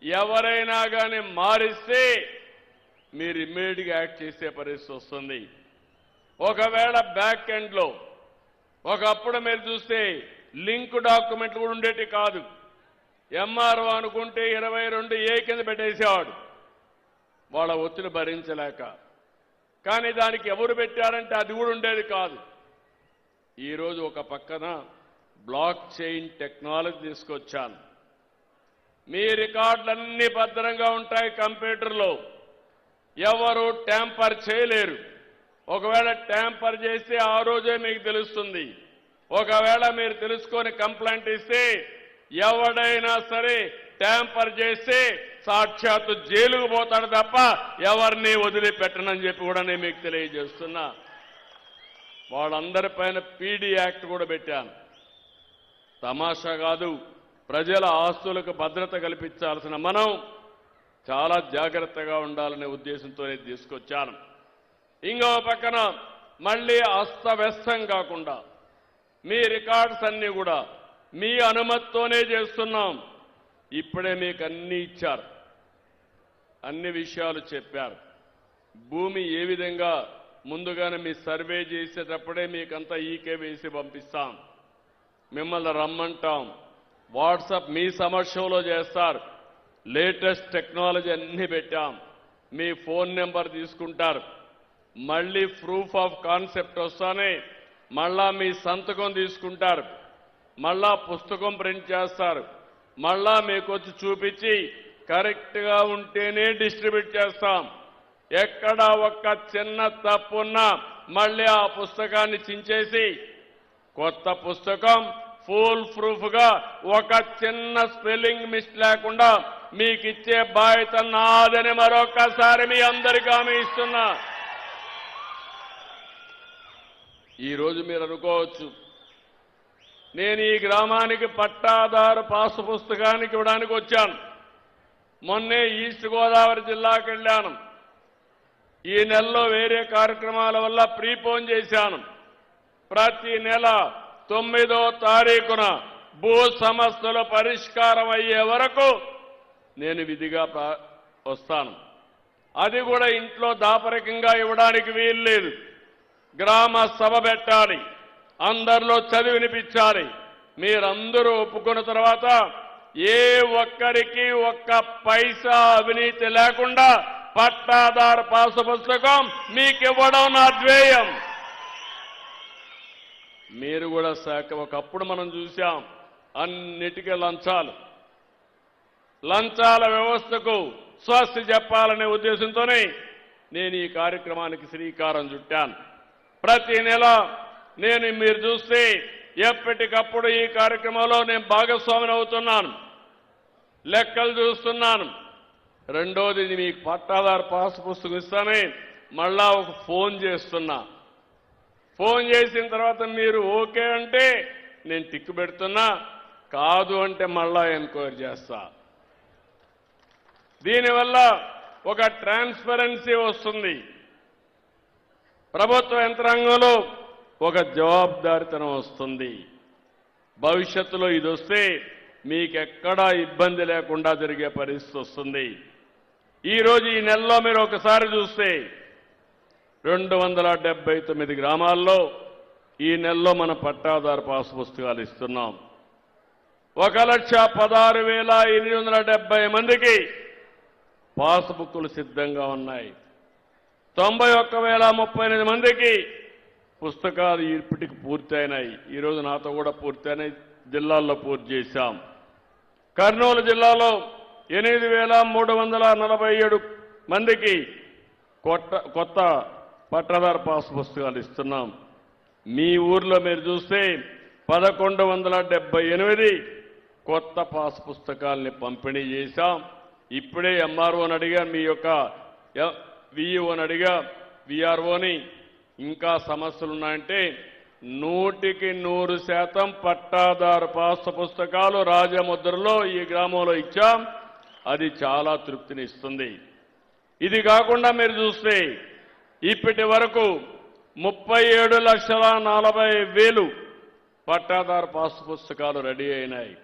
ఎవరైనా కానీ మారిస్తే మీరు ఇమ్మీడియట్గా యాక్ట్ చేసే పరిస్థితి వస్తుంది. ఒకవేళ బ్యాక్ ఎండ్లో ఒకప్పుడు మీరు చూస్తే లింక్ డాక్యుమెంట్లు కూడా ఉండేటి కాదు. ఎంఆర్ఓ అనుకుంటే 22A కింద పెట్టేసేవాడు వాళ్ళ ఒత్తిడి భరించలేక. కానీ దానికి ఎవరు పెట్టారంటే అది కూడా ఉండేది కాదు. ఈరోజు ఒక పక్కన బ్లాక్ చైన్ టెక్నాలజీ తీసుకొచ్చాను. మీ రికార్డులన్నీ భద్రంగా ఉంటాయి కంప్యూటర్లో, ఎవరు ట్యాంపర్ చేయలేరు. ఒకవేళ ట్యాంపర్ చేస్తే ఆ రోజే మీకు తెలుస్తుంది. ఒకవేళ మీరు తెలుసుకొని కంప్లైంట్ ఇస్తే ఎవడైనా సరే ట్యాంపర్ చేస్తే సాక్షాత్తు జైలుకు పోతాడు తప్ప ఎవరిని వదిలిపెట్టనని చెప్పి కూడా నేను మీకు తెలియజేస్తున్నా. వాళ్ళందరిపైన పీడీ యాక్ట్ కూడా పెట్టాను. తమాషా కాదు, ప్రజల ఆస్తులకు భద్రత కల్పించాల్సిన మనం చాలా జాగ్రత్తగా ఉండాలనే ఉద్దేశంతో తీసుకొచ్చాను. ఇంకో పక్కన మళ్ళీ అస్తవ్యస్తం కాకుండా మీ రికార్డ్స్ అన్నీ కూడా మీ అనుమతితోనే చేస్తున్నాం. ఇప్పుడే మీకు అన్ని ఇచ్చారు, అన్ని విషయాలు చెప్పారు. భూమి ఏ విధంగా ముందుగానే మీ సర్వే చేసేటప్పుడే మీకంతా ఈకే వేసి పంపిస్తాం. మిమ్మల్ని రమ్మంటాం, వాట్సాప్ మీ సమక్షంలో చేస్తారు. లేటెస్ట్ టెక్నాలజీ అన్ని పెట్టాం. మీ ఫోన్ నెంబర్ తీసుకుంటారు. మళ్ళీ ప్రూఫ్ ఆఫ్ కాన్సెప్ట్ వస్తానే మళ్ళా మీ సంతకం తీసుకుంటారు. మళ్ళా పుస్తకం ప్రింట్ చేస్తారు. మళ్ళా మీకు వచ్చి చూపించి కరెక్ట్గా ఉంటేనే డిస్ట్రిబ్యూట్ చేస్తాం. ఎక్కడ ఒక్క చిన్న తప్పున్నా మళ్ళీ ఆ పుస్తకాన్ని చించేసి కొత్త పుస్తకం ఫుల్ ప్రూఫ్గా ఒక చిన్న స్పెల్లింగ్ మిస్ లేకుండా మీకు ఇచ్చే బాధ్యత నాదని మరొకసారి మీ అందరికీ హామీ ఇస్తున్నా. ఈరోజు మీరు అనుకోవచ్చు, నేను ఈ గ్రామానికి పట్టాదారు పాసు పుస్తకానికి ఇవ్వడానికి వచ్చాను. మొన్నే ఈస్ట్ గోదావరి జిల్లాకు వెళ్ళాను. ఈ నెలలో వేరే కార్యక్రమాల వల్ల ప్రీపోన్ చేశాను. ప్రతి నెల 9వ తారీఖున భూ సమస్యల పరిష్కారం అయ్యే వరకు నేను విధిగా వస్తాను. అది కూడా ఇంట్లో దాపరికంగా ఇవ్వడానికి వీలు లేదు. గ్రామ సభ పెట్టాలి, అందరిలో చదివి వినిపించాలి. మీరందరూ ఒప్పుకున్న తర్వాత ఏ ఒక్కరికి ఒక్క పైసా అవినీతి లేకుండా పట్టాదారు పాసు పుస్తకం మీకు ఇవ్వడం నా ధ్యేయం. మీరు కూడా ఒకప్పుడు మనం చూశాం అన్నిటికీ లంచాల వ్యవస్థకు స్వస్తి చెప్పాలనే ఉద్దేశంతోనే నేను ఈ కార్యక్రమానికి శ్రీకారం చుట్టాను. ప్రతి నెల నేను మీరు చూస్తే ఎప్పటికప్పుడు ఈ కార్యక్రమంలో నేను భాగస్వామిని అవుతున్నాను, లెక్కలు చూస్తున్నాను. రెండోది, మీకు పట్టాదారు పాసు పుస్తకం ఇస్తానే మళ్ళా ఒక ఫోన్ చేస్తున్నా. ఫోన్ చేసిన తర్వాత మీరు ఓకే అంటే నేను టిక్ పెడుతున్నా, కాదు అంటే మళ్ళా ఎంక్వైరీ చేస్తా. దీనివల్ల ఒక ట్రాన్స్పరెన్సీ వస్తుంది. ప్రభుత్వ యంత్రాంగంలో ఒక జవాబుదారీతనం వస్తుంది. భవిష్యత్తులో ఇది వస్తే మీకెక్కడా ఇబ్బంది లేకుండా జరిగే పరిస్థితి వస్తుంది. ఈరోజు ఈ నెలలో మీరు ఒకసారి చూస్తే 279 గ్రామాల్లో ఈ నెలలో మన పట్టాదారు పాసు పుస్తకాలు ఇస్తున్నాం. 1,16,870 మందికి పాసు బుక్కులు సిద్ధంగా ఉన్నాయి. 91,038 మందికి పుస్తకాలు ఇప్పటికి పూర్తయినాయి. ఈరోజు నాతో కూడా పూర్తయినాయి, జిల్లాల్లో పూర్తి చేశాం. కర్నూలు జిల్లాలో 8,347 మందికి కొత్త పట్టాదారు పాసు పుస్తకాలు ఇస్తున్నాం. మీ ఊర్లో మీరు చూస్తే 1,178 కొత్త పాసు పుస్తకాలని పంపిణీ చేశాం. ఇప్పుడే ఎంఆర్ఓని అడిగా, మీ యొక్క విఈఓని అడిగా, విఆర్ఓని ఇంకా సమస్యలున్నాయంటే 100% పట్టాదారు పాసు పుస్తకాలు రాజముద్రలో ఈ గ్రామంలో ఇచ్చాం. అది చాలా తృప్తినిస్తుంది. ఇది కాకుండా మీరు చూస్తే ఇప్పటి వరకు 37,40,000 పట్టాదారు పాసు పుస్తకాలు రెడీ అయినాయి.